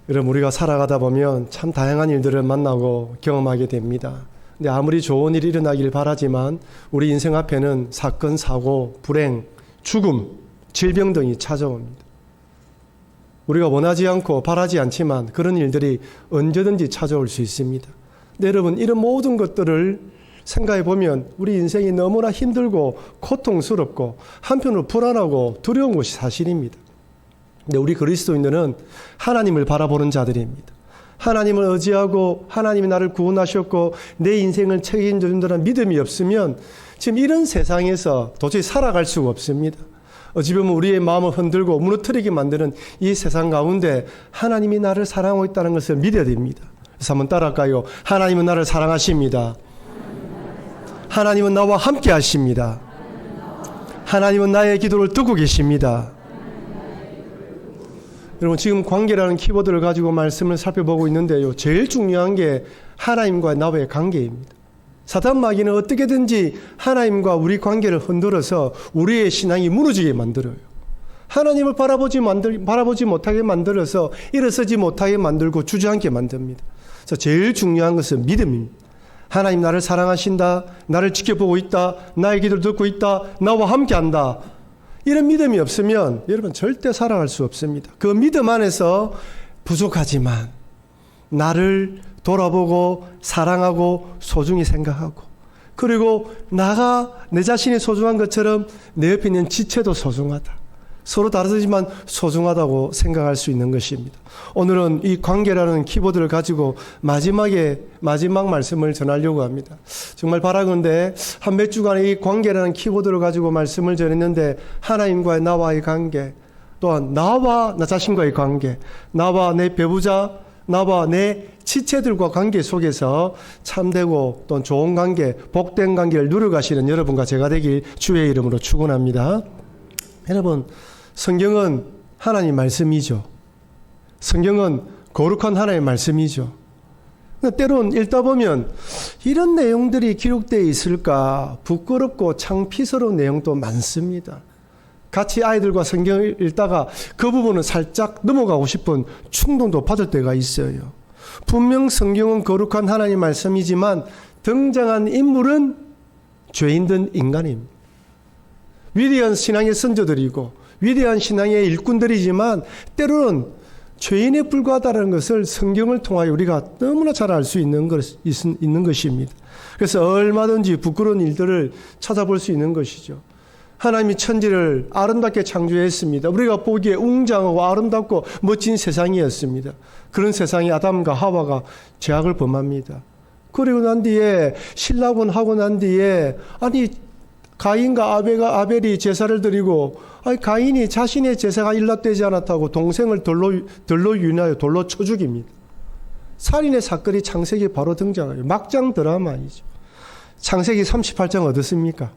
여러분, 우리가 살아가다 보면 참 다양한 일들을 만나고 경험하게 됩니다. 근데 아무리 좋은 일이 일어나길 바라지만 우리 인생 앞에는 사건, 사고, 불행, 죽음, 질병 등이 찾아옵니다. 우리가 원하지 않고 바라지 않지만 그런 일들이 언제든지 찾아올 수 있습니다. 근데 여러분, 이런 모든 것들을 생각해 보면 우리 인생이 너무나 힘들고 고통스럽고 한편으로 불안하고 두려운 것이 사실입니다. 근데 우리 그리스도인들은 하나님을 바라보는 자들입니다. 하나님을 의지하고 하나님이 나를 구원하셨고 내 인생을 책임져 준다는 믿음이 없으면 지금 이런 세상에서 도저히 살아갈 수가 없습니다. 어찌 보면 우리의 마음을 흔들고 무너뜨리게 만드는 이 세상 가운데 하나님이 나를 사랑하고 있다는 것을 믿어야 됩니다. 그래서 한번 따라할까요? 하나님은 나를 사랑하십니다. 하나님은 나와 함께 하십니다. 하나님은 나의 기도를 듣고 계십니다. 여러분, 지금 관계라는 키워드를 가지고 말씀을 살펴보고 있는데요. 제일 중요한 게 하나님과 나와의 관계입니다. 사단 마귀는 어떻게든지 하나님과 우리 관계를 흔들어서 우리의 신앙이 무너지게 만들어요. 하나님을 바라보지 못하게 만들어서 일어서지 못하게 만들고 주저앉게 만듭니다. 그래서 제일 중요한 것은 믿음입니다. 하나님 나를 사랑하신다, 나를 지켜보고 있다, 나의 기도를 듣고 있다, 나와 함께한다. 이런 믿음이 없으면 여러분 절대 살아갈 수 없습니다. 그 믿음 안에서 부족하지만 나를 돌아보고 사랑하고 소중히 생각하고, 그리고 나가 내 자신이 소중한 것처럼 내 옆에 있는 지체도 소중하다. 서로 다르지만 소중하다고 생각할 수 있는 것입니다. 오늘은 이 관계라는 키워드를 가지고 마지막 말씀을 전하려고 합니다. 정말 바라건대 한 몇 주간의 이 관계라는 키워드를 가지고 말씀을 전했는데, 하나님과의 나와의 관계, 또한 나와 나 자신과의 관계, 나와 내 배우자, 나와 내 지체들과 관계 속에서 참되고 또 좋은 관계, 복된 관계를 누려가시는 여러분과 제가 되길 주의 이름으로 축원합니다. 여러분, 성경은 하나님 말씀이죠. 성경은 거룩한 하나님의 말씀이죠. 때론 읽다 보면 이런 내용들이 기록되어 있을까 부끄럽고 창피스러운 내용도 많습니다. 같이 아이들과 성경을 읽다가 그 부분은 살짝 넘어가고 싶은 충동도 받을 때가 있어요. 분명 성경은 거룩한 하나님 말씀이지만 등장한 인물은 죄인된 인간입니다. 위대한 신앙의 선조들이고 위대한 신앙의 일꾼들이지만 때로는 죄인에 불과하다는 것을 성경을 통하여 우리가 너무나 잘 알 수 있는 것입니다. 그래서 얼마든지 부끄러운 일들을 찾아볼 수 있는 것이죠. 하나님이 천지를 아름답게 창조했습니다. 우리가 보기에 웅장하고 아름답고 멋진 세상이었습니다. 그런 세상에 아담과 하와가 죄악을 범합니다. 그리고 난 뒤에 신라곤하고 난 뒤에 가인과 아벨이 제사를 드리고 가인이 자신의 제사가 일납되지 않았다고 동생을 돌로 유인하여 돌로 쳐 죽입니다. 살인의 사건이 창세기에 바로 등장해요. 막장 드라마이죠. 창세기 38장 어떻습니까?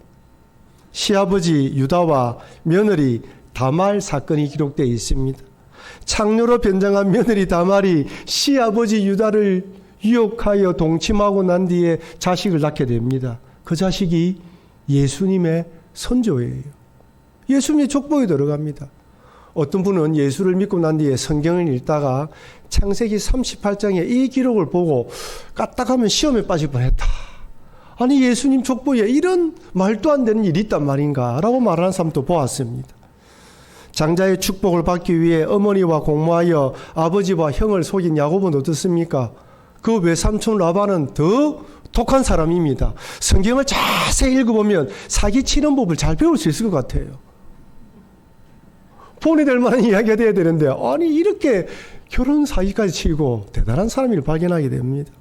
시아버지 유다와 며느리 다말 사건이 기록되어 있습니다. 창녀로 변장한 며느리 다말이 시아버지 유다를 유혹하여 동침하고 난 뒤에 자식을 낳게 됩니다. 그 자식이 예수님의 선조예요. 예수님의 족보에 들어갑니다. 어떤 분은 예수를 믿고 난 뒤에 성경을 읽다가 창세기 38장의 이 기록을 보고 까딱하면 시험에 빠질 뻔했다. 아니, 예수님 족보에 이런 말도 안 되는 일이 있단 말인가 라고 말하는 사람도 보았습니다. 장자의 축복을 받기 위해 어머니와 공모하여 아버지와 형을 속인 야곱은 어떻습니까? 그 외삼촌 라반은 더 독한 사람입니다. 성경을 자세히 읽어보면 사기치는 법을 잘 배울 수 있을 것 같아요. 본이 될 만한 이야기가 돼야 되는데 아니 이렇게 결혼 사기까지 치고 대단한 사람을 발견하게 됩니다.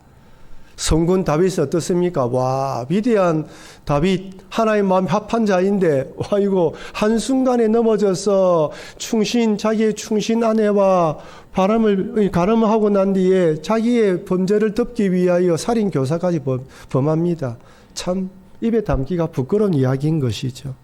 성군 다윗은 어떻습니까? 와, 위대한 다윗, 하나님 마음 합한 자인데 와 이거 한순간에 넘어져서 자기의 충신 아내와 가름을 하고 난 뒤에 자기의 범죄를 덮기 위하여 살인 교사까지 범합니다. 참 입에 담기가 부끄러운 이야기인 것이죠.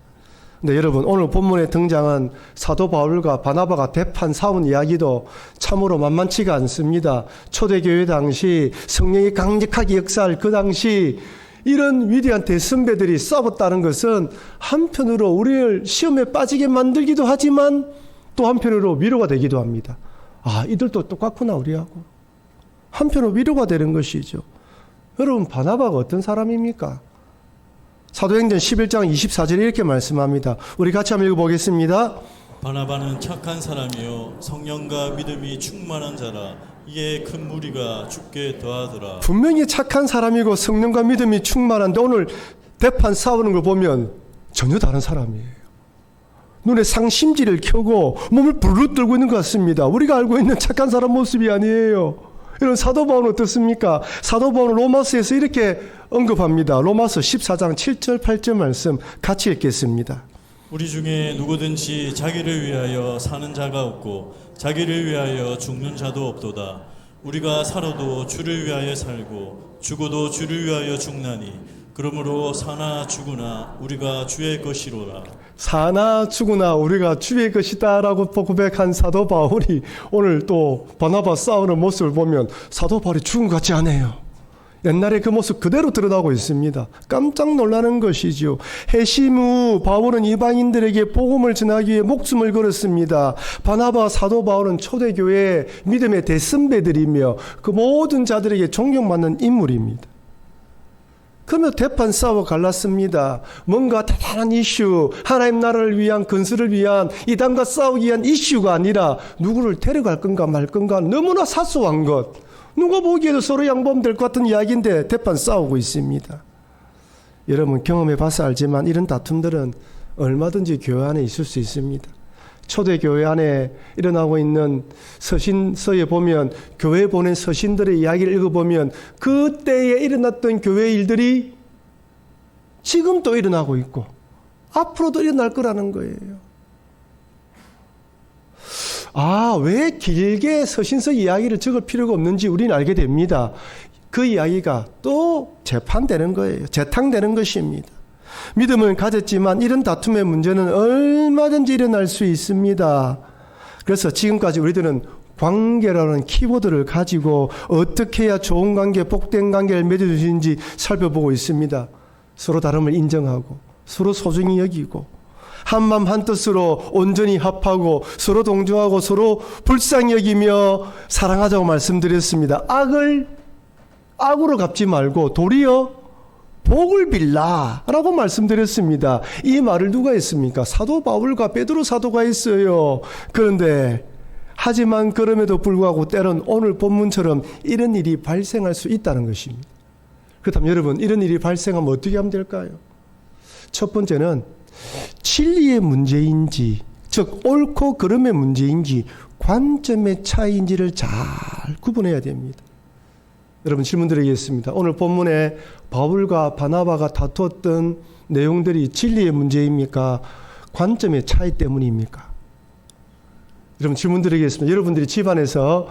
근데 여러분, 오늘 본문에 등장한 사도 바울과 바나바가 대판 싸운 이야기도 참으로 만만치가 않습니다. 초대교회 당시 성령이 강력하게 역사할 그 당시 이런 위대한 대선배들이 싸웠다는 것은 한편으로 우리를 시험에 빠지게 만들기도 하지만 또 한편으로 위로가 되기도 합니다. 이들도 똑같구나 우리하고. 한편으로 위로가 되는 것이죠. 여러분 바나바가 어떤 사람입니까? 사도행전 11장 24절에 이렇게 말씀합니다. 우리 같이 한번 읽어보겠습니다. 바나바는 착한 사람이요 성령과 믿음이 충만한 자라. 이에 큰 무리가 죽게 더하더라. 분명히 착한 사람이고 성령과 믿음이 충만한데 오늘 대판 싸우는 걸 보면 전혀 다른 사람이에요. 눈에 상심지를 켜고 몸을 부르르 떨고 있는 것 같습니다. 우리가 알고 있는 착한 사람 모습이 아니에요. 이런 사도 바울은 어떻습니까? 사도 바울은 로마서에서 이렇게 언급합니다. 로마서 14장 7절 8절 말씀 같이 읽겠습니다. 우리 중에 누구든지 자기를 위하여 사는 자가 없고 자기를 위하여 죽는 자도 없도다. 우리가 살아도 주를 위하여 살고 죽어도 주를 위하여 죽나니 그러므로 사나 죽으나 우리가 주의 것이로라. 사나 죽으나 우리가 주의 것이다 라고 고백한 사도 바울이 오늘 또 바나바 싸우는 모습을 보면 사도 바울이 죽은 것 같지 않아요. 옛날에 그 모습 그대로 드러나고 있습니다. 깜짝 놀라는 것이죠. 회심 후 바울은 이방인들에게 복음을 전하기 위해 목숨을 걸었습니다. 바나바 사도 바울은 초대교회의 믿음의 대선배들이며 그 모든 자들에게 존경받는 인물입니다. 그러면 대판 싸워 갈랐습니다. 뭔가 대단한 이슈, 하나님 나라를 위한 건설을 위한 이단과 싸우기 위한 이슈가 아니라 누구를 데려갈 건가 말 건가 너무나 사소한 것, 누가 보기에도 서로 양보될 것 같은 이야기인데 대판 싸우고 있습니다. 여러분 경험해 봐서 알지만 이런 다툼들은 얼마든지 교회 안에 있을 수 있습니다. 초대교회 안에 일어나고 있는 서신서에 보면 교회 보낸 서신들의 이야기를 읽어보면 그때에 일어났던 교회 일들이 지금 또 일어나고 있고 앞으로도 일어날 거라는 거예요. 왜 길게 서신서 이야기를 적을 필요가 없는지 우리는 알게 됩니다. 그 이야기가 또 재판되는 거예요. 재탕되는 것입니다. 믿음을 가졌지만 이런 다툼의 문제는 얼마든지 일어날 수 있습니다. 그래서 지금까지 우리들은 관계라는 키워드를 가지고 어떻게 해야 좋은 관계, 복된 관계를 맺을 수 있는지 살펴보고 있습니다. 서로 다름을 인정하고 서로 소중히 여기고 한마음 한뜻으로 온전히 합하고 서로 동정하고 서로 불쌍히 여기며 사랑하자고 말씀드렸습니다. 악을 악으로 갚지 말고 도리어 복을 빌라라고 말씀드렸습니다. 이 말을 누가 했습니까? 사도 바울과 베드로 사도가 했어요. 그런데 하지만 그럼에도 불구하고 때론 오늘 본문처럼 이런 일이 발생할 수 있다는 것입니다. 그렇다면 여러분 이런 일이 발생하면 어떻게 하면 될까요? 첫 번째는 진리의 문제인지 즉 옳고 그름의 문제인지 관점의 차이인지를 잘 구분해야 됩니다. 여러분 질문 드리겠습니다. 오늘 본문에 바울과 바나바가 다투었던 내용들이 진리의 문제입니까? 관점의 차이 때문입니까? 여러분 질문 드리겠습니다. 여러분들이 집안에서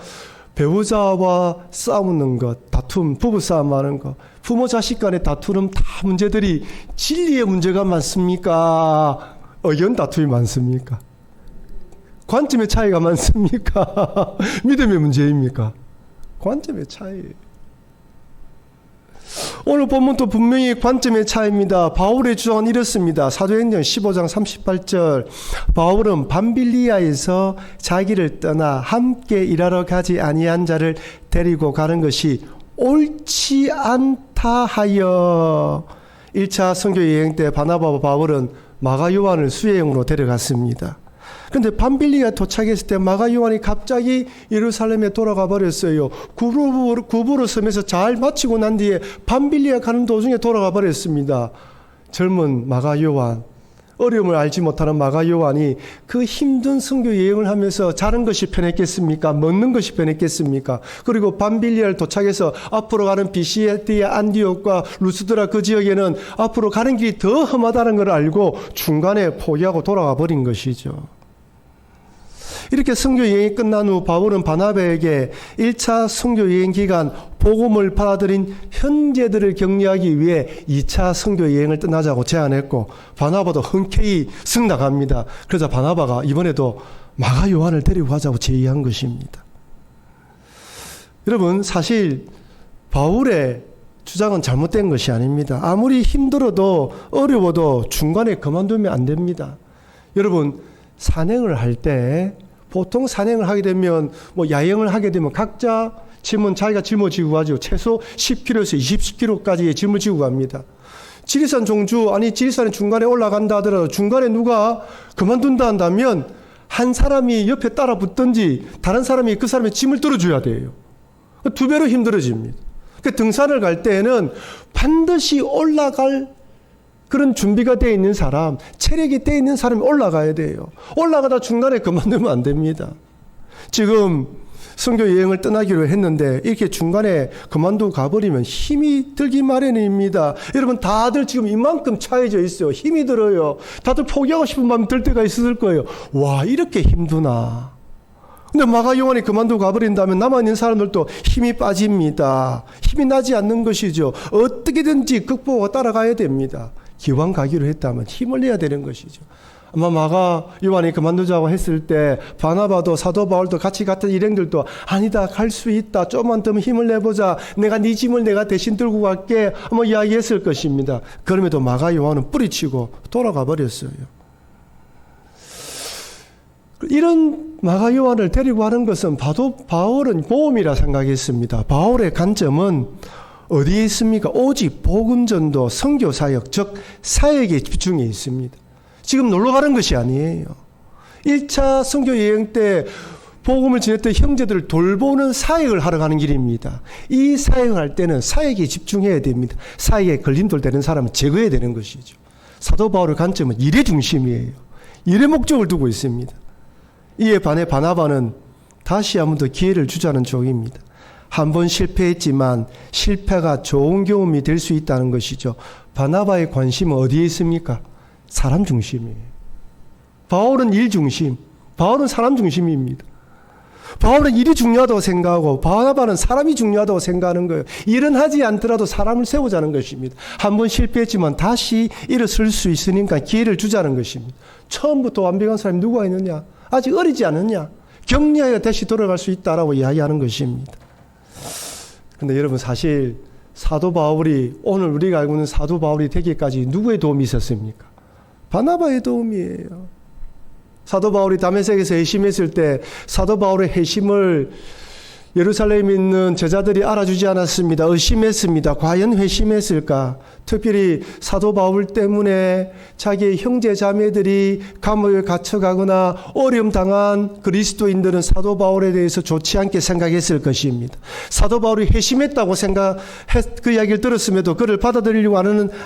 배우자와 싸우는 것, 다툼, 부부싸움 하는 것, 부모 자식 간의 다투는 다 문제들이 진리의 문제가 많습니까? 의견 다툼이 많습니까? 관점의 차이가 많습니까? 믿음의 문제입니까? 관점의 차이예요. 오늘 본문도 분명히 관점의 차이입니다. 바울의 주장은 이렇습니다. 사도행전 15장 38절 바울은 밤빌리아에서 자기를 떠나 함께 일하러 가지 아니한 자를 데리고 가는 것이 옳지 않다 하여 1차 선교 여행 때 바나바와 바울은 마가 요한을 수혜영으로 데려갔습니다. 그런데 밤빌리아 도착했을 때 마가 요한이 갑자기 예루살렘에 돌아가 버렸어요. 구부로 섬에서 잘 마치고 난 뒤에 밤빌리아 가는 도중에 돌아가 버렸습니다. 젊은 마가 요한, 어려움을 알지 못하는 마가 요한이 그 힘든 선교 여행을 하면서 자는 것이 편했겠습니까? 먹는 것이 편했겠습니까? 그리고 밤빌리아를 도착해서 앞으로 가는 비시디아, 안디옥과 루스드라 그 지역에는 앞으로 가는 길이 더 험하다는 걸 알고 중간에 포기하고 돌아가 버린 것이죠. 이렇게 선교 여행이 끝난 후 바울은 바나바에게 1차 선교 여행 기간 복음을 받아들인 형제들을 격려하기 위해 2차 선교 여행을 떠나자고 제안했고 바나바도 흔쾌히 승낙합니다. 그래서 바나바가 이번에도 마가 요한을 데리고 가자고 제의한 것입니다. 여러분 사실 바울의 주장은 잘못된 것이 아닙니다. 아무리 힘들어도 어려워도 중간에 그만두면 안 됩니다. 여러분 산행을 할 때 보통 산행을 하게 되면 뭐 야영을 하게 되면 각자 짐은 자기가 짊어지고 가지고 최소 10km에서 20km까지의 짐을 지고 갑니다. 지리산 종주 아니 지리산의 중간에 올라간다 하더라도 중간에 누가 그만둔다 한다면 한 사람이 옆에 따라 붙든지 다른 사람이 그 사람의 짐을 들어줘야 돼요. 두 배로 힘들어집니다. 그 등산을 갈 때에는 반드시 올라갈 그런 준비가 되어 있는 사람, 체력이 되어 있는 사람이 올라가야 돼요. 올라가다 중간에 그만두면 안 됩니다. 지금 선교 여행을 떠나기로 했는데 이렇게 중간에 그만두고 가버리면 힘이 들기 마련입니다. 여러분 다들 지금 이만큼 차해져 있어요. 힘이 들어요. 다들 포기하고 싶은 마음이 들 때가 있을 거예요. 와, 이렇게 힘드나. 근데 마가 요한이 그만두고 가버린다면 남아있는 사람들도 힘이 빠집니다. 힘이 나지 않는 것이죠. 어떻게든지 극복하고 따라가야 됩니다. 기왕 가기로 했다면 힘을 내야 되는 것이죠. 아마 마가 요한이 그만두자고 했을 때 바나바도 사도 바울도 같이 갔던 일행들도 아니다, 갈 수 있다, 좀만 더 힘을 내보자, 내가 네 짐을 내가 대신 들고 갈게 뭐 이야기했을 것입니다. 그럼에도 마가 요한은 뿌리치고 돌아가 버렸어요. 이런 마가 요한을 데리고 가는 것은 바울은 보험이라 생각했습니다. 바울의 관점은 어디에 있습니까? 오직 복음전도, 선교사역, 즉 사역에 집중해 있습니다. 지금 놀러 가는 것이 아니에요. 1차 선교 여행 때 복음을 전했던 형제들을 돌보는 사역을 하러 가는 길입니다. 이 사역을 할 때는 사역에 집중해야 됩니다. 사역에 걸림돌 되는 사람은 제거해야 되는 것이죠. 사도 바울의 관점은 일의 중심이에요. 일의 목적을 두고 있습니다. 이에 반해 바나바는 다시 한 번 더 기회를 주자는 쪽입니다. 한 번 실패했지만 실패가 좋은 경험이 될 수 있다는 것이죠. 바나바의 관심은 어디에 있습니까? 사람 중심이에요. 바울은 일 중심, 바울은 사람 중심입니다. 바울은 일이 중요하다고 생각하고 바나바는 사람이 중요하다고 생각하는 거예요. 일은 하지 않더라도 사람을 세우자는 것입니다. 한 번 실패했지만 다시 일어설 수 있으니까 기회를 주자는 것입니다. 처음부터 완벽한 사람이 누가 있느냐? 아직 어리지 않느냐? 격려해야 다시 돌아갈 수 있다라고 이야기하는 것입니다. 그런데 여러분 사실 사도 바울이 오늘 우리가 알고 있는 사도 바울이 되기까지 누구의 도움이 있었습니까? 바나바의 도움이에요. 사도 바울이 다메섹에서 회심했을 때 사도 바울의 회심을 예루살렘에 있는 제자들이 알아주지 않았습니다. 의심했습니다. 과연 회심했을까? 특별히 사도 바울 때문에 자기의 형제 자매들이 감옥에 갇혀가거나 어려움 당한 그리스도인들은 사도 바울에 대해서 좋지 않게 생각했을 것입니다. 사도 바울이 회심했다고 그 이야기를 들었음에도 그를 받아들이려고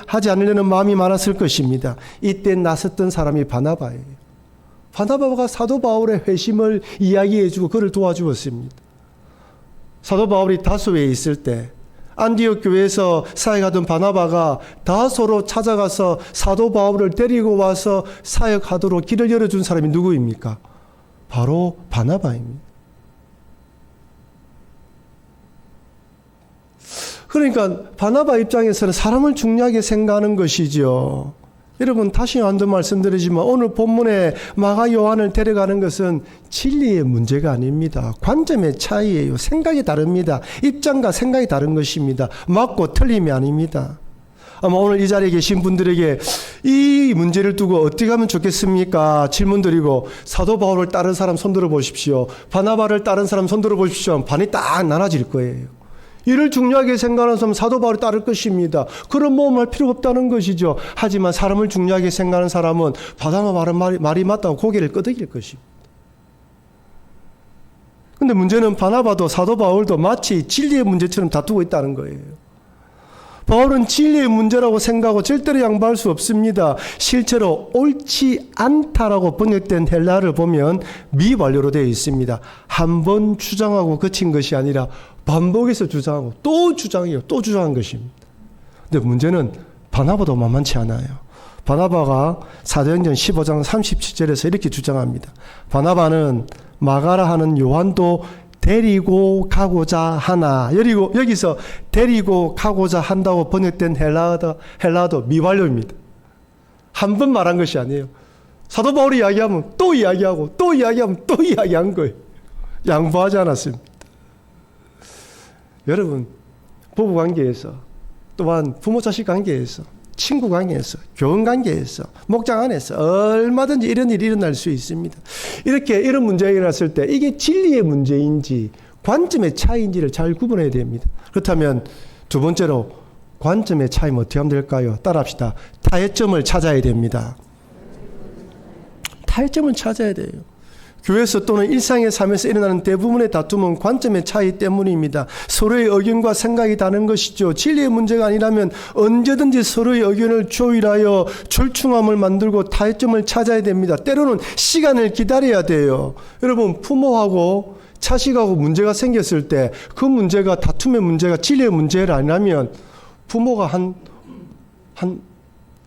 하지 않으려는 마음이 많았을 것입니다. 이때 나섰던 사람이 바나바예요. 바나바가 사도 바울의 회심을 이야기해주고 그를 도와주었습니다. 사도 바울이 다소에 있을 때 안디옥 교회에서 사역하던 바나바가 다소로 찾아가서 사도 바울을 데리고 와서 사역하도록 길을 열어준 사람이 누구입니까? 바로 바나바입니다. 그러니까 바나바 입장에서는 사람을 중요하게 생각하는 것이죠. 여러분 다시 한번 말씀드리지만 오늘 본문에 마가 요한을 데려가는 것은 진리의 문제가 아닙니다. 관점의 차이예요. 생각이 다릅니다. 입장과 생각이 다른 것입니다. 맞고 틀림이 아닙니다. 아마 오늘 이 자리에 계신 분들에게 이 문제를 두고 어떻게 하면 좋겠습니까? 질문 드리고 사도 바울을 따른 사람 손들어 보십시오. 바나바를 따른 사람 손들어 보십시오. 반이 딱 나눠질 거예요. 이를 중요하게 생각하는 사람은 사도 바울을 따를 것입니다. 그런 모험할 필요가 없다는 것이죠. 하지만 사람을 중요하게 생각하는 사람은 바나바 말이 맞다고 고개를 끄덕일 것입니다. 그런데 문제는 바나바도 사도 바울도 마치 진리의 문제처럼 다투고 있다는 거예요. 바울은 진리의 문제라고 생각하고 절대로 양보할 수 없습니다. 실제로 옳지 않다라고 번역된 헬라어를 보면 미완료로 되어 있습니다. 한 번 주장하고 그친 것이 아니라 반복해서 주장하고 또 주장해요. 또 주장한 것입니다. 근데 문제는 바나바도 만만치 않아요. 바나바가 사도행전 15장 37절에서 이렇게 주장합니다. 바나바는 마가라 하는 요한도 데리고 가고자 하나. 여기서 데리고 가고자 한다고 번역된 헬라어도 미완료입니다. 한 번 말한 것이 아니에요. 사도 바울이 이야기하면 또 이야기하고 또 이야기하면 또 이야기한 거예요. 양보하지 않았습니다. 여러분 부부관계에서 또한 부모 자식 관계에서 친구 관계에서, 교원 관계에서, 목장 안에서 얼마든지 이런 일이 일어날 수 있습니다. 이렇게 이런 문제가 일어났을 때 이게 진리의 문제인지 관점의 차이인지를 잘 구분해야 됩니다. 그렇다면 두 번째로 관점의 차이는 어떻게 하면 될까요? 따라합시다. 타협점을 찾아야 됩니다. 타협점을 찾아야 돼요. 교회에서 또는 일상의 삶에서 일어나는 대부분의 다툼은 관점의 차이 때문입니다. 서로의 의견과 생각이 다른 것이죠. 진리의 문제가 아니라면 언제든지 서로의 의견을 조율하여 절충함을 만들고 타협점을 찾아야 됩니다. 때로는 시간을 기다려야 돼요. 여러분, 부모하고 자식하고 문제가 생겼을 때 그 문제가 다툼의 문제가 진리의 문제가 아니라면 부모가 한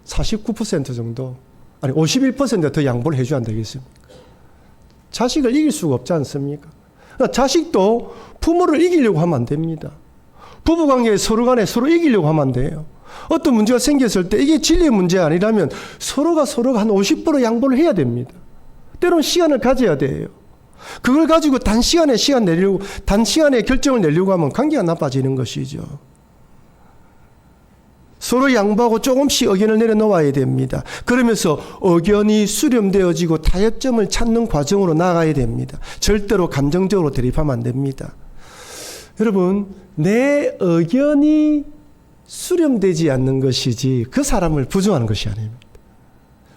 49% 정도, 아니 51% 더 양보를 해줘야 안 되겠습니까? 자식을 이길 수가 없지 않습니까? 그러니까 자식도 부모를 이기려고 하면 안 됩니다. 부부관계에 서로 간에 서로 이기려고 하면 안 돼요. 어떤 문제가 생겼을 때 이게 진리의 문제가 아니라면 서로가 한 50% 양보를 해야 됩니다. 때로는 시간을 가져야 돼요. 그걸 가지고 단시간에 결정을 내려고 하면 관계가 나빠지는 것이죠. 서로 양보하고 조금씩 의견을 내려놓아야 됩니다. 그러면서 의견이 수렴되어지고 타협점을 찾는 과정으로 나가야 됩니다. 절대로 감정적으로 대립하면 안 됩니다. 여러분, 내 의견이 수렴되지 않는 것이지 그 사람을 부정하는 것이 아닙니다.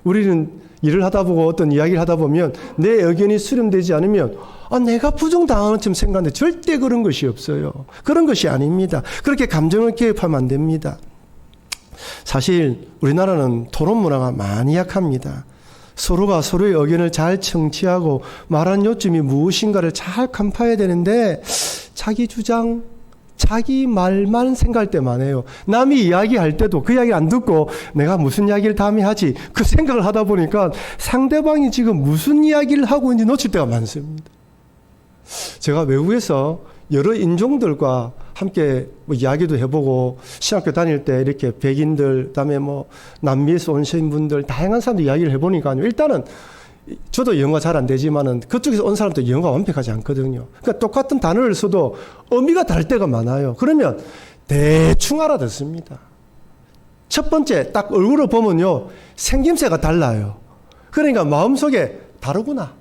우리는 일을 하다 보고 어떤 이야기를 하다 보면 내 의견이 수렴되지 않으면 내가 부정당하는 쯤 생각하는데 절대 그런 것이 없어요. 그런 것이 아닙니다. 그렇게 감정을 개입하면 안 됩니다. 사실 우리나라는 토론 문화가 많이 약합니다. 서로가 서로의 의견을 잘 청취하고 말한 요점이 무엇인가를 잘 간파해야 되는데 자기 주장, 자기 말만 생각할 때만 해요. 남이 이야기할 때도 그 이야기를 안 듣고 내가 무슨 이야기를 다음에 하지 그 생각을 하다 보니까 상대방이 지금 무슨 이야기를 하고 있는지 놓칠 때가 많습니다. 제가 외국에서 여러 인종들과 함께 이야기도 해보고 신학교 다닐 때 이렇게 백인들, 그다음에 남미에서 오신 분들 다양한 사람들 이야기를 해보니까 일단은 저도 영어가 잘 안 되지만은 그쪽에서 온 사람도 영어가 완벽하지 않거든요. 그러니까 똑같은 단어를 써도 의미가 다를 때가 많아요. 그러면 대충 알아듣습니다. 첫 번째 딱 얼굴을 보면요 생김새가 달라요. 그러니까 마음속에 다르구나.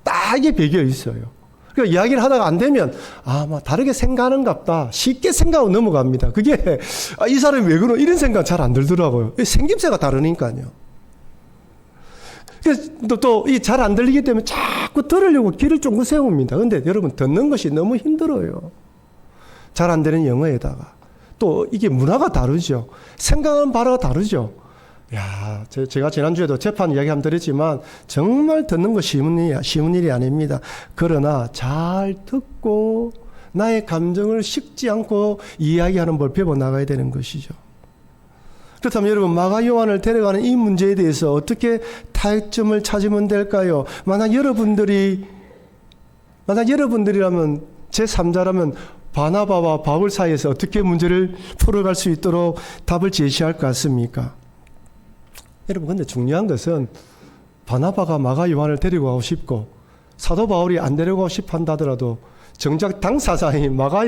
딱 이게 배겨 있어요. 그러니까 이야기를 하다가 안 되면 다르게 생각하는갑다. 쉽게 생각하고 넘어갑니다. 그게 이 사람이 왜 그러나 이런 생각 잘 안 들더라고요. 생김새가 다르니까요. 그래서 또 이 잘 안 들리기 때문에 자꾸 들으려고 귀를 쫑긋 세웁니다. 근데 여러분 듣는 것이 너무 힘들어요. 잘 안 되는 영어에다가 또 이게 문화가 다르죠. 생각하는 바가 다르죠. 제가 지난주에도 재판 이야기 한번 드렸지만 정말 듣는 거 쉬운 일이 아닙니다. 그러나 잘 듣고 나의 감정을 식지 않고 이야기하는 법 배워나가야 되는 것이죠. 그렇다면 여러분 마가 요한을 데려가는 이 문제에 대해서 어떻게 타협점을 찾으면 될까요? 만약 여러분들이라면 제3자라면 바나바와 바울 사이에서 어떻게 문제를 풀어갈 수 있도록 답을 제시할 것 같습니까? 여러분 근데 중요한 것은 바나바가 마가 요한을 데리고 가고 싶고 사도 바울이 안 데려가고 싶어 한다더라도 정작 당사자인 마가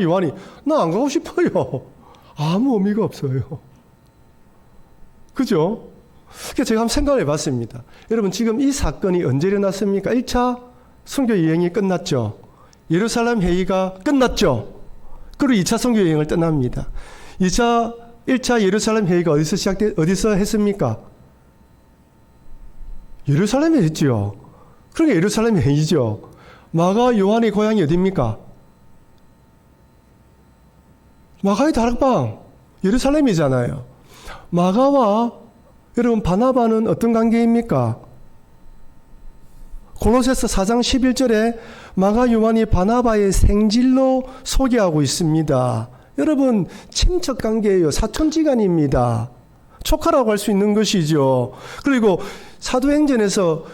요한이 나 안 가고 싶어요. 아무 의미가 없어요. 그죠? 그래서 제가 한번 생각을 해봤습니다. 여러분 지금 이 사건이 언제 일어났습니까? 1차 선교 여행이 끝났죠. 예루살렘 회의가 끝났죠. 그리고 2차 선교 여행을 떠납니다. 1차 예루살렘 회의가 어디서 했습니까? 예루살렘에 했죠. 그러니까 예루살렘 회의죠. 마가 요한의 고향이 어디입니까? 마가의 다락방 예루살렘이잖아요. 마가와 여러분 바나바는 어떤 관계입니까? 골로새서 4장 11절에 마가 요한이 바나바의 생질로 소개하고 있습니다. 여러분 친척 관계예요. 사촌지간입니다. 조카라고 할 수 있는 것이죠. 그리고 사도행전에서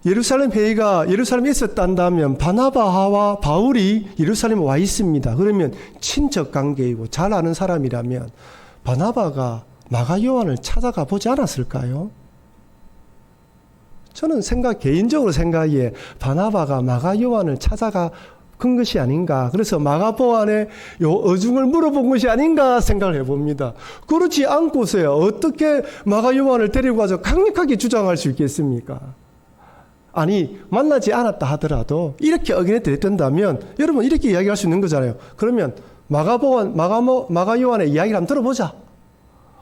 예루살렘 회의가 예루살렘에 있었단다면 바나바와 바울이 예루살렘에 와 있습니다. 그러면 친척 관계이고 잘 아는 사람이라면 바나바가 마가 요한을 찾아가 보지 않았을까요? 저는 개인적으로 생각에 바나바가 마가 요한을 찾아가 그런 것이 아닌가. 그래서 마가복음에 요 어중을 물어본 것이 아닌가 생각을 해봅니다. 그렇지 않고서야 어떻게 마가 요한을 데리고 가서 강력하게 주장할 수 있겠습니까? 아니 만나지 않았다 하더라도 이렇게 어긴해 드렸다면 여러분 이렇게 이야기할 수 있는 거잖아요. 그러면 마가 요한의 이야기를 한번 들어보자.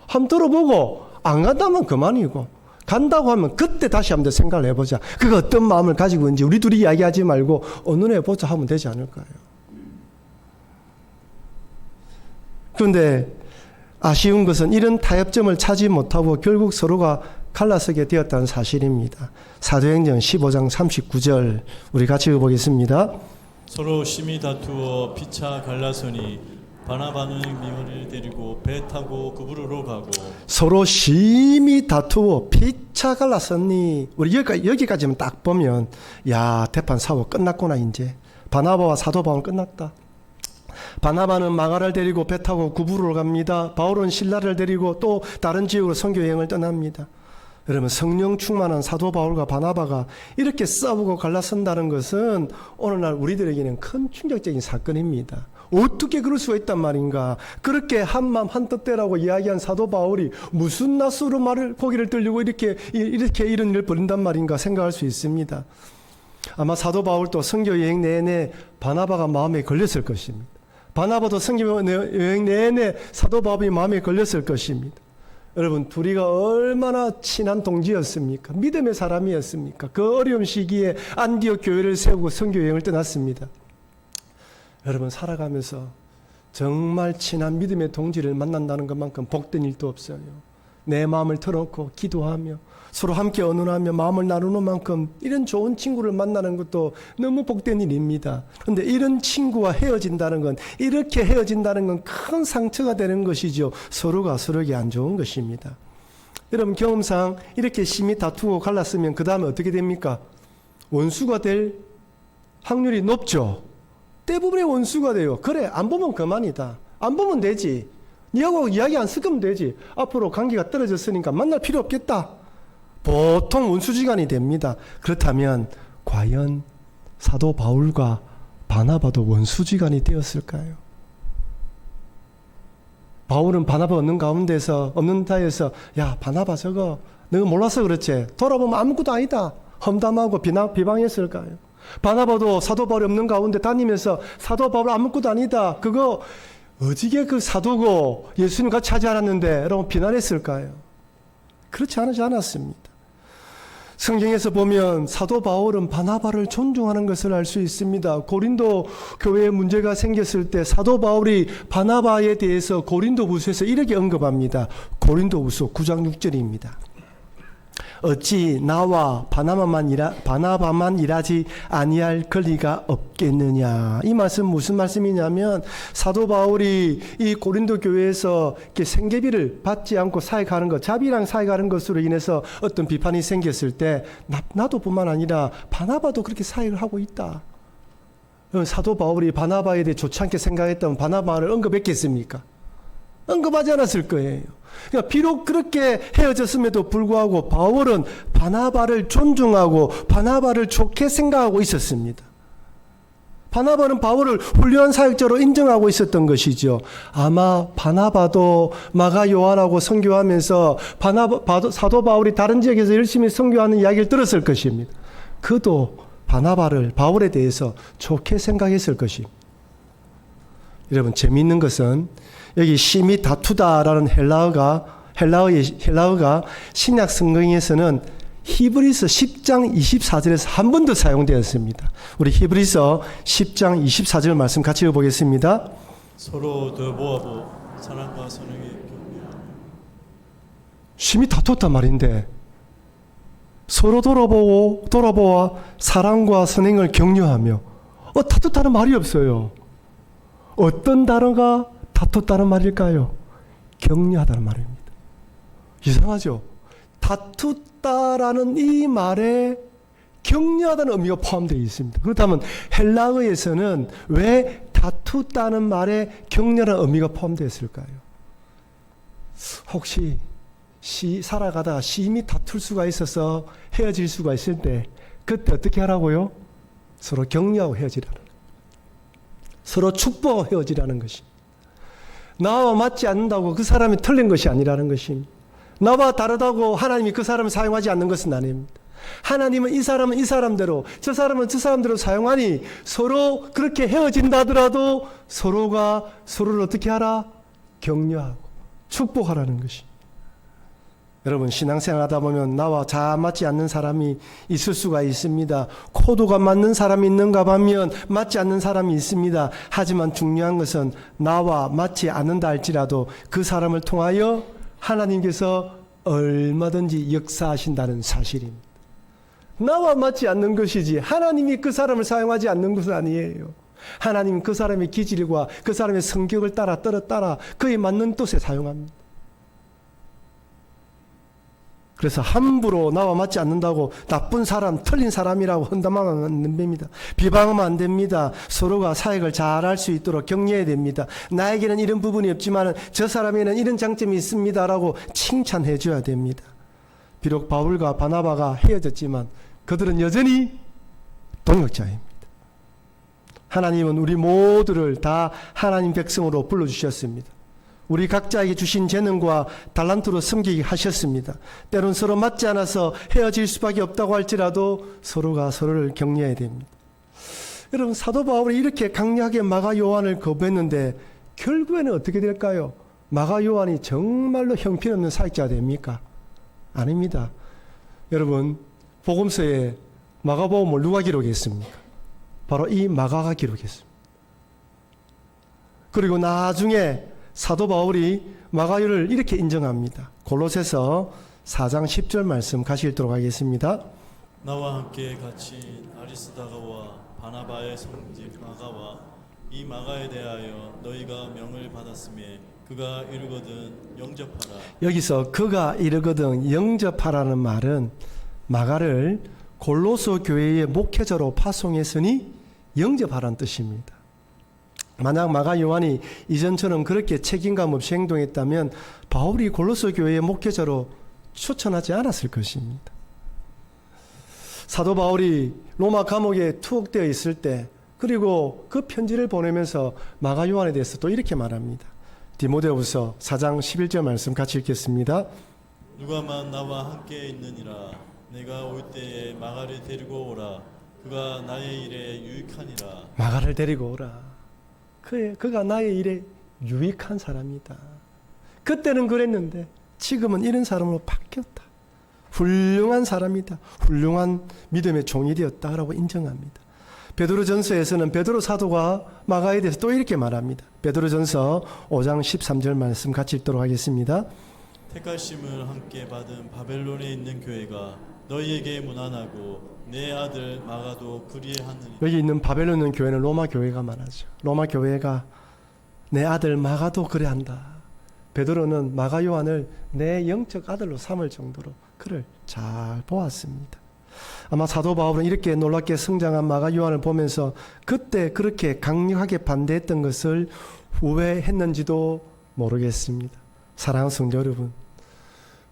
한번 들어보고 안 간다면 그만이고 간다고 하면 그때 다시 한번 생각을 해보자. 그가 어떤 마음을 가지고 있는지 우리 둘이 이야기하지 말고 의논해 보자 하면 되지 않을까요? 그런데 아쉬운 것은 이런 타협점을 찾지 못하고 결국 서로가 갈라서게 되었다는 사실입니다. 사도행전 15장 39절 우리 같이 읽어보겠습니다. 서로 심히 다투어 피차 갈라서니 바나바는 미원을 데리고 배 타고 그브로로 가고 서로 심히 다투어 피차 갈라서니 우리 여기까지만 딱 보면 야 대판 사고 끝났구나 이제 바나바와 사도 바울은 끝났다. 바나바는 마가를 데리고 배 타고 구부로로 갑니다. 바울은 실라를 데리고 또 다른 지역으로 선교 여행을 떠납니다. 여러분 성령 충만한 사도 바울과 바나바가 이렇게 싸우고 갈라선다는 것은 오늘날 우리들에게는 큰 충격적인 사건입니다. 어떻게 그럴 수가 있단 말인가. 그렇게 한마음 한뜻대라고 이야기한 사도 바울이 무슨 낯으로 고개를 들리고 이렇게 이런 일을 벌인단 말인가 생각할 수 있습니다. 아마 사도 바울도 선교 여행 내내 바나바가 마음에 걸렸을 것입니다. 바나바도 선교 여행 내내 사도 바울이 마음에 걸렸을 것입니다. 여러분 둘이가 얼마나 친한 동지였습니까? 믿음의 사람이었습니까? 그 어려운 시기에 안디옥 교회를 세우고 선교 여행을 떠났습니다. 여러분 살아가면서 정말 친한 믿음의 동지를 만난다는 것만큼 복된 일도 없어요. 내 마음을 털어놓고 기도하며 서로 함께 언론하며 마음을 나누는 만큼 이런 좋은 친구를 만나는 것도 너무 복된 일입니다. 그런데 이런 친구와 헤어진다는 건 이렇게 헤어진다는 건 큰 상처가 되는 것이죠. 서로가 서로에게 안 좋은 것입니다. 여러분 경험상 이렇게 심히 다투고 갈랐으면 그 다음에 어떻게 됩니까? 원수가 될 확률이 높죠. 대부분의 원수가 돼요. 그래 안 보면 그만이다. 안 보면 되지. 니하고 이야기 안 섞으면 되지. 앞으로 관계가 떨어졌으니까 만날 필요 없겠다. 보통 원수지간이 됩니다. 그렇다면 과연 사도 바울과 바나바도 원수지간이 되었을까요? 바울은 바나바 없는 데에서 야 바나바 저거 너가 몰라서 그렇지. 돌아보면 아무것도 아니다. 험담하고 비방했을까요? 바나바도 사도 바울이 없는 가운데 다니면서 사도 바울 아무것도 아니다. 그거 어지게 그 사도고 예수님 같이 하지 않았는데 라고 비난했을까요? 그렇지 않았습니다. 성경에서 보면 사도 바울은 바나바를 존중하는 것을 알 수 있습니다. 고린도 교회에 문제가 생겼을 때 사도 바울이 바나바에 대해서 고린도후서에서 이렇게 언급합니다. 고린도후서 9장 6절입니다. 어찌 나와 바나바만 일하지 아니할 권리가 없겠느냐. 이 말씀 무슨 말씀이냐면 사도 바울이 이 고린도 교회에서 이렇게 생계비를 받지 않고 사역하는 것, 자비랑 사역하는 것으로 인해서 어떤 비판이 생겼을 때 나도 뿐만 아니라 바나바도 그렇게 사역을 하고 있다. 사도 바울이 바나바에 대해 좋지 않게 생각했다면 바나바를 언급했겠습니까? 언급하지 않았을 거예요. 그러니까 비록 그렇게 헤어졌음에도 불구하고 바울은 바나바를 존중하고 바나바를 좋게 생각하고 있었습니다. 바나바는 바울을 훌륭한 사역자로 인정하고 있었던 것이죠. 아마 바나바도 마가 요한하고 선교하면서 사도 바울이 다른 지역에서 열심히 선교하는 이야기를 들었을 것입니다. 그도 바울에 대해서 좋게 생각했을 것입니다. 여러분 재미있는 것은 여기 심히 다투다라는 헬라어가 신약 성경에서는 히브리서 10장 24절에서 한 번 더 사용되었습니다. 우리 히브리서 10장 24절 말씀 같이 읽어보겠습니다. 서로 더 모아보 사랑과 선행에 격려하며. 심히 다투었단 말인데 서로 돌아보아 사랑과 선행을 격려하며 다투다는 말이 없어요. 어떤 단어가 다퉜다는 말일까요? 격려하다는 말입니다. 이상하죠? 다투다라는 이 말에 격려하다는 의미가 포함되어 있습니다. 그렇다면 헬라어에서는 왜 다투다는 말에 격려라는 의미가 포함되어 있을까요? 혹시 살아가다가 심히 다툴 수가 있어서 헤어질 수가 있을 때 그때 어떻게 하라고요? 서로 격려하고 헤어지라는. 서로 축복하고 헤어지라는 것입니다. 나와 맞지 않는다고 그 사람이 틀린 것이 아니라는 것입니다. 나와 다르다고 하나님이 그 사람을 사용하지 않는 것은 아닙니다. 하나님은 이 사람은 이 사람대로, 저 사람은 저 사람대로 사용하니 서로 그렇게 헤어진다 하더라도 서로가 서로를 어떻게 하라? 격려하고 축복하라는 것입니다. 여러분, 신앙생활 하다 보면 나와 잘 맞지 않는 사람이 있을 수가 있습니다. 코드가 맞는 사람이 있는가 하면 맞지 않는 사람이 있습니다. 하지만 중요한 것은 나와 맞지 않는다 할지라도 그 사람을 통하여 하나님께서 얼마든지 역사하신다는 사실입니다. 나와 맞지 않는 것이지 하나님이 그 사람을 사용하지 않는 것은 아니에요. 하나님 그 사람의 기질과 그 사람의 성격을 따라 그에 맞는 뜻에 사용합니다. 그래서 함부로 나와 맞지 않는다고 나쁜 사람, 틀린 사람이라고 헌담하면 안 됩니다. 비방하면 안 됩니다. 서로가 사역을 잘할 수 있도록 격려해야 됩니다. 나에게는 이런 부분이 없지만 저 사람에는 이런 장점이 있습니다라고 칭찬해 줘야 됩니다. 비록 바울과 바나바가 헤어졌지만 그들은 여전히 동역자입니다. 하나님은 우리 모두를 다 하나님 백성으로 불러주셨습니다. 우리 각자에게 주신 재능과 달란트로 섬기게 하셨습니다. 때론 서로 맞지 않아서 헤어질 수밖에 없다고 할지라도 서로가 서로를 격려해야 됩니다. 여러분, 사도 바울이 이렇게 강력하게 마가 요한을 거부했는데 결국에는 어떻게 될까요? 마가 요한이 정말로 형편없는 사역자가 됩니까? 아닙니다. 여러분, 복음서에 마가복음을 누가 기록했습니까? 바로 이 마가가 기록했습니다. 그리고 나중에 사도 바울이 마가요를 이렇게 인정합니다. 골로새서 4장 10절 말씀 같이 읽도록 하겠습니다. 나와 함께 갇힌 아리스다가와 바나바의 성직 마가와 이 마가에 대하여 너희가 명을 받았음에 그가 이르거든 영접하라. 여기서 그가 이르거든 영접하라는 말은 마가를 골로새 교회의 목회자로 파송했으니 영접하라는 뜻입니다. 만약 마가 요한이 이전처럼 그렇게 책임감 없이 행동했다면 바울이 골로새 교회의 목회자로 추천하지 않았을 것입니다. 사도 바울이 로마 감옥에 투옥되어 있을 때 그리고 그 편지를 보내면서 마가 요한에 대해서 또 이렇게 말합니다. 디모데후서 4장 11절 말씀 같이 읽겠습니다. 누가만 나와 함께 있느니라. 내가 올 때에 마가를 데리고 오라. 그가 나의 일에 유익하니라. 마가를 데리고 오라. 그가 나의 일에 유익한 사람이다. 그때는 그랬는데 지금은 이런 사람으로 바뀌었다. 훌륭한 사람이다. 훌륭한 믿음의 종이 되었다라고 인정합니다. 베드로전서에서는 베드로 사도가 마가에 대해서 또 이렇게 말합니다. 베드로전서 5장 13절 말씀 같이 읽도록 하겠습니다. 택하심을 함께 받은 바벨론에 있는 교회가 너희에게 문안하고 내 아들 마가도 그리하느니라. 여기 있는 바벨론 있는 교회는 로마 교회가 말하죠. 로마 교회가 내 아들 마가도 그래한다. 베드로는 마가 요한을 내 영적 아들로 삼을 정도로 그를 잘 보았습니다. 아마 사도 바울은 이렇게 놀랍게 성장한 마가 요한을 보면서 그때 그렇게 강력하게 반대했던 것을 후회했는지도 모르겠습니다. 사랑하는 성도 여러분,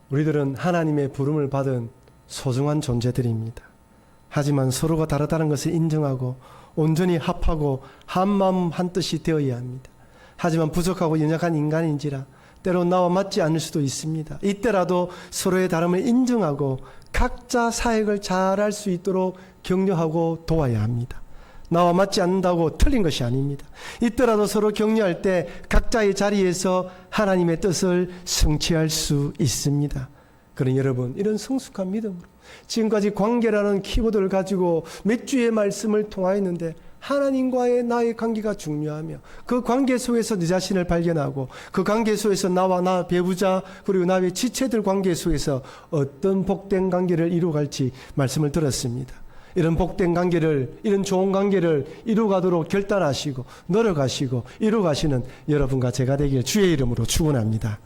우리들은 하나님의 부름을 받은 소중한 존재들입니다. 하지만 서로가 다르다는 것을 인정하고 온전히 합하고 한마음 한뜻이 되어야 합니다. 하지만 부족하고 연약한 인간인지라 때로 나와 맞지 않을 수도 있습니다. 이때라도 서로의 다름을 인정하고 각자 사역을 잘할 수 있도록 격려하고 도와야 합니다. 나와 맞지 않는다고 틀린 것이 아닙니다. 이때라도 서로 격려할 때 각자의 자리에서 하나님의 뜻을 성취할 수 있습니다. 그러니 여러분, 이런 성숙한 믿음으로 지금까지 관계라는 키워드를 가지고 몇 주의 말씀을 통하였는데 하나님과의 나의 관계가 중요하며 그 관계 속에서 내 자신을 발견하고 그 관계 속에서 나와 나 배우자 그리고 나의 지체들 관계 속에서 어떤 복된 관계를 이루어갈지 말씀을 들었습니다. 이런 복된 관계를, 이런 좋은 관계를 이루어가도록 결단하시고 노력하시고 이루어가시는 여러분과 제가 되길 주의 이름으로 축원합니다.